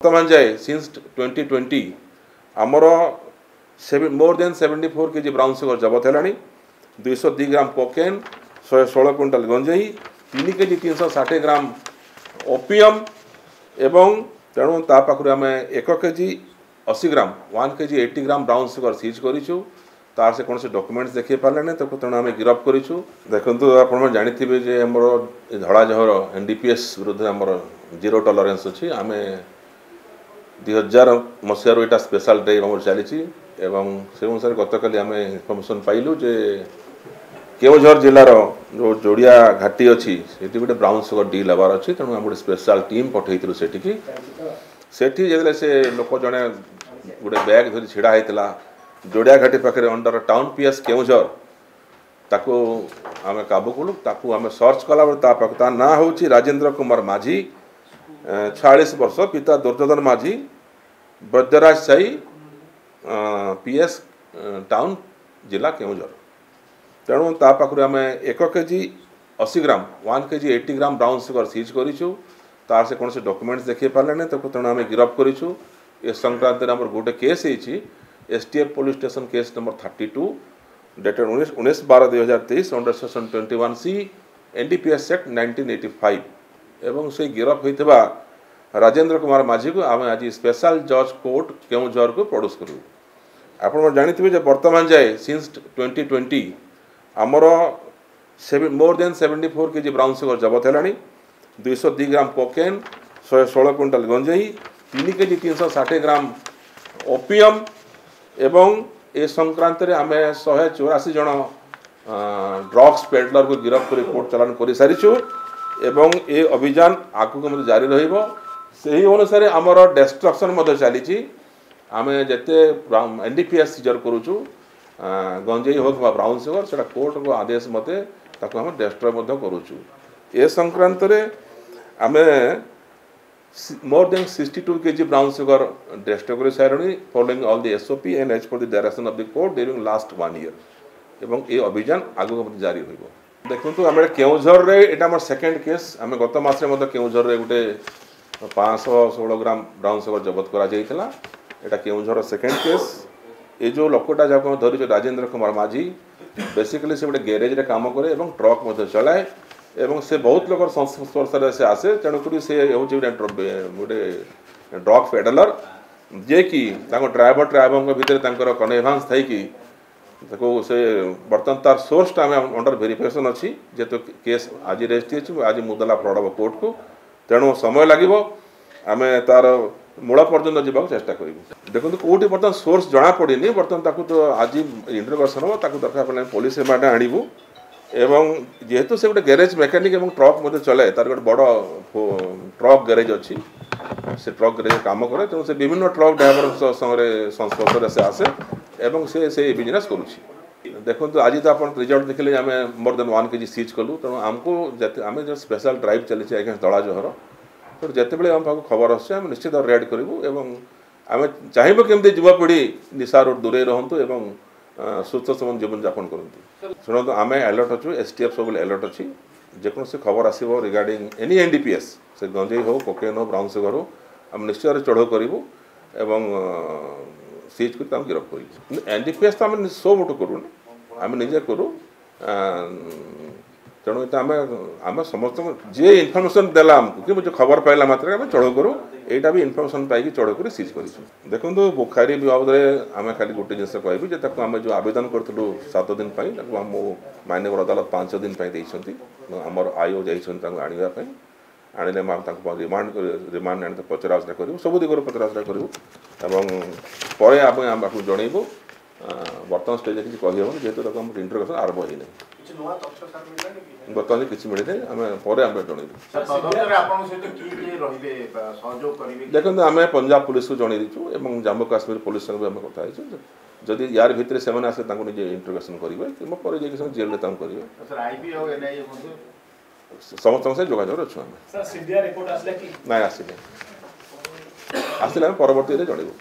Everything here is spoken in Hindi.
वर्तमान जाए सिंस 2020 आमर more than 74 KG brown sugar जबत है 202 ग्राम कोकेन 116 क्विंटाल गंजेई 3 केजी 360 ग्राम ओपियम एवं तेणु तापाखु आम 1 KG 80 gram 1 KG 80 gram brown sugar seize करूँ तार से कौन से डॉक्यूमेंट्स देखिए पारे ना तो तेणु आम गिरफ करूँ। देखो आप जानते जे आम धड़ा जहर एनडीपीएस विरुद्ध आम जीरो टॉलरेंस अच्छी आम 2000 मसीह यहाँ स्पेशल डे आम चली से अनुसार गतकाली आम इनफर्मेशन पाइलु जे केवझर जिलार जो जोड़िया घाटी अच्छी से गोटे ब्राउन सुगर डील हबार अच्छी तेणु आम गोटे स्पेशल टीम पठेलु से लोक जड़े गोटे बैग धरी ढड़ा होता जोड़िया घाटी पाखे अंडर टाउन पीएस केवझर ताकू आम काबू कलु ताकू आम सर्च कला ता ना हूँ राजेंद्र कुमार माझी 46 वर्ष पिता दुर्योधन माझी ब्रजराज साई पीएस टाउन जिला केवझर तेणु तापाखु आम 1 KG 80 gram 1 KG 80 gram brown sugar seize करूँ तार से कौन से डॉक्यूमेंट्स देखिए पारे ना तो तेणु आम गिरफ करूँ। ए संक्रांत में गोटे केस होती STF police station case number 32 dated 19/12/2023 under section 21C NDPS act 1985 एवं से गिरफ होता राजेंद्र कुमार माझी को आम आज स्पेशल जज कोर्ट केवझर को प्रोड्यूस करूँ। आप जानते वर्तमान जाए सिंस 2020 आमर more than 74 KG brown sugar जबत है 202 ग्राम कोकेन 116 क्विंटाल गंजेई 3 केजी 360 ग्राम ओपियम एवं ए संक्रांत में आम 184 जन ड्रग्स पेडलर को गिरफ्त कर कोर्ट चालान कर सारीचु एवं ए अभियान आगू जारी रही अनुसार आमर डिस्ट्रक्शन चली आम जिते एनडीपीएस सीजर करुचु गंजेई हो ब्राउन सुगर से कोर्ट को आदेश मते ताको आम डिस्ट्रय करुचु। ए संक्रांत आम more than 62 kg brown sugar destroy सारे following all the SOP and as per the direction of the court during last 1 year एवं ये अभियान आगु जारी होइबो। देखंतु आमे केवझर रे एटा हमर सेकंड केस आमे गत मास रे मते केवझर रे गुटे 516 ग्राम ब्राउन सुगर जब्त करा जाइतला एटा केवझर सेकंड केस। ए जो लोकटा जाको धरि राजेंद्र कुमार माझी बेसिकली से गोटे गैरेज रे काम करे एवं ट्रक मते चलाए एवं से बहुत लोग संस्पर्श से आसे तेणुक से हूँ गोटे ड्रग पेडलर जे कि ड्राइवर भितर कनेभांस थी से बर्तमान तार सोर्स आम अंडर वेरिफिकेशन अच्छी जेहेतु केस आज रेजिस्ट्री आज मुदला फरवड़ कोर्ट को तेणु समय लगे आम तार मूल पर्यटन जावाक चेष्टा करूँ। देखो कौटी बर्तमान सोर्स जना पड़ी बर्तमान तो आज इंटरोगेशन हम दरकार पुलिस रिमांड आणबू एवं जेहेतु से गोटे गैरेज मेकानिक एवं ट्रक मध्य चलाए तार गोटे बड़ ट्रक गैरेज अच्छी से ट्रक गैरेज काम करे तेणु से विभिन्न ट्रक ड्राइवर संगे संस्पर्श से आसे एवं से बिजनेस करुच्ची। देखो आज तो आप रिजल्ट देखिले आम मोर देन 1 केजी सीज कलु तेणु आमको आम जो स्पेशल ड्राइव चली अगेंस्ट दड़ा जहर तो जिते आम पाक खबर आम निश्चित रेड करूँ एवं आम चाहबू केमती युवापीढ़ी निशार दूरे रहतु एवं सुस्थ समान जीवन यापन करते शुणु आम अलर्ट अच्छु एसटीएफ सब अलर्ट अच्छी जेकोसी खबर आसो रिगार्डिंग एनी एनडीपीएस से गंजेई हो कोकेन हो ब्राउन सुगर हो आम निश्चय चढ़ाऊ करूँ एवं सीज कर गिरफ कर एनडीपीएस तो आम सो मोट करूँ आम निजे करूँ तेणु आम आम समस्त जे इनफर्मेशन देला आमको कि जो खबर पाइला मात्र आम चढ़ाऊ करूँ यहाँ भी इनफर्मेशन पाई चढ़ाऊ कर सीज कर देखो बुखारी बाबद आम खाली गोटे जिन कहबी आम जो आवेदन करूँ 7 दिन आम माननीय अदालत 5 दिन आमर आईओ जाइए आने आने रिमांड आने पचरा उचरा करूँ सब दिगर पचरा उचरा करूँ पर आम जनइबू बर्तमान स्टेज किसी कहीहन जेहेतु आम इंटरोगेशन आरंभ होना बर्तमान किसी मिले आम पर जनइबू। देखो आम पंजाब पुलिस को जनईचु और जम्मू काश्मीर पुलिस संगे आम कथा जदि यार भितर से आसे निजे इंटरोगेशन करेंगे पर जेल करेंगे समस्त से जोगाजोग अच्छु आम ना आसिले परवर्ती जनइबू।